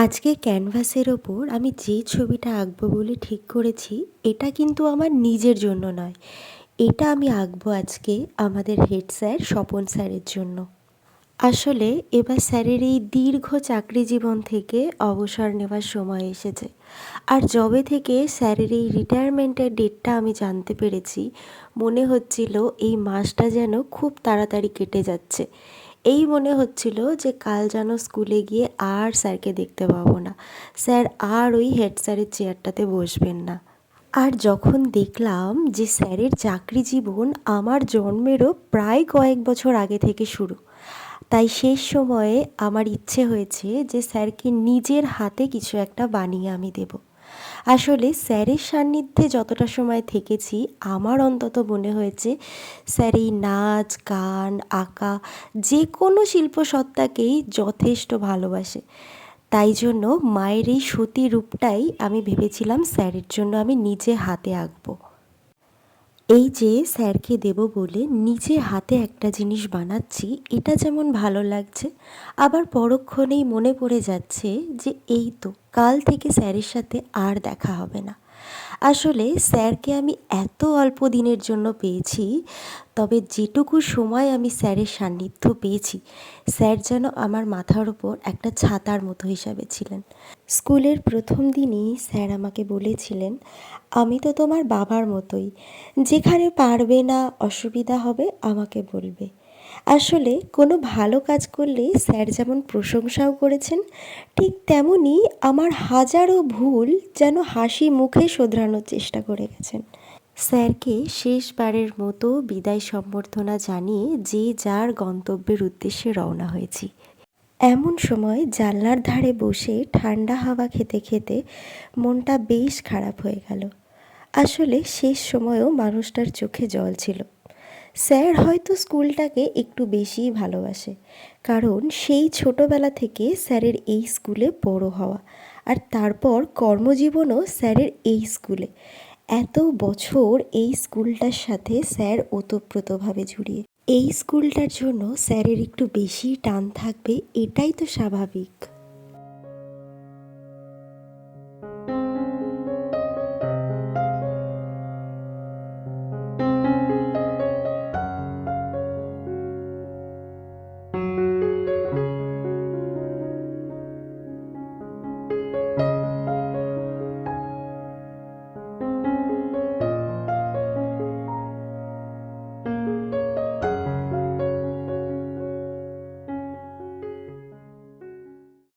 আজকে ক্যানভাসের ওপর আমি যে ছবিটা আঁকবো বলে ঠিক করেছি, এটা কিন্তু আমার নিজের জন্য নয়। এটা আমি আঁকবো আজকে আমাদের হেড স্যার স্বপন স্যারের জন্য। আসলে এবার স্যারের এই দীর্ঘ চাকরি জীবন থেকে অবসর নেওয়ার সময় এসেছে। আর যবে থেকে স্যারের এই রিটায়ারমেন্টের ডেটটা আমি জানতে পেরেছি, মনে হচ্ছিল এই মাসটা যেন খুব তাড়াতাড়ি কেটে যাচ্ছে। এই মনে হচ্ছিল যে কাল যেন স্কুলে গিয়ে আর স্যারকে দেখতে পাবো না, স্যার আর ওই হেড স্যারের চেয়ারটাতে বসবেন না। আর যখন দেখলাম যে স্যারের চাকরি জীবন আমার জন্মেরও প্রায় কয়েক বছর আগে থেকে শুরু, তাই শেষ সময়ে আমার ইচ্ছে হয়েছে যে স্যারকে নিজের হাতে কিছু একটা বানিয়ে আমি দেব। আসলে স্যারের সান্নিধ্যে যতটা সময় থেকেছি, আমার অন্তত মনে হয়েছে স্যার এই নাচ, গান, আঁকা, যে কোনো শিল্পসত্তাকেই যথেষ্ট ভালোবাসে। তাই জন্য মায়ের এই সতী রূপটাই আমি ভেবেছিলাম স্যারের জন্য আমি নিজে হাতে আঁকবো। এই যে স্যারকে দেব বলে নিজে হাতে একটা জিনিস বানাচ্ছি, এটা যেমন ভালো লাগছে, আবার পরক্ষণেই মনে পড়ে যাচ্ছে যে এই তো কাল থেকে স্যারের সাথে আর দেখা হবে না। আসলে স্যারকে আমি এত অল্প দিনের জন্য পেয়েছি, তবে যেটুকু সময় আমি স্যারের সান্নিধ্য পেয়েছি, স্যার যেন আমার মাথার ওপর একটা ছাতার মতো হিসাবে ছিলেন। স্কুলের প্রথম দিনই স্যার আমাকে বলেছিলেন, আমি তো তোমার বাবার মতোই, যেখানে পারবে না, অসুবিধা হবে আমাকে বলবে। আসলে কোনো ভালো কাজ করলে স্যার যেমন প্রশংসাও করেছেন, ঠিক তেমনই আমার হাজারো ভুল যেন হাসি মুখে শোধরানোর চেষ্টা করে গেছেন। স্যারকে শেষবারের মতো বিদায় সম্বর্ধনা জানিয়ে যে যার গন্তব্যের উদ্দেশ্যে রওনা হয়েছি। এমন সময় জানলার ধারে বসে ঠান্ডা হাওয়া খেতে খেতে মনটা বেশ খারাপ হয়ে গেল। আসলে শেষ সময়েও মানুষটার চোখে জল ছিল। স্যার হয়তো স্কুলটাকে একটু বেশিই ভালোবাসে, কারণ সেই ছোটবেলা থেকে স্যারের এই স্কুলে বড় হওয়া, আর তারপর কর্মজীবনও স্যারের এই স্কুলে। এত বছর এই স্কুলটার সাথে স্যার ওতপ্রোতভাবে জড়িয়ে। এই স্কুলটার জন্য স্যারের একটু বেশিই টান থাকবে, এটাই তো স্বাভাবিক।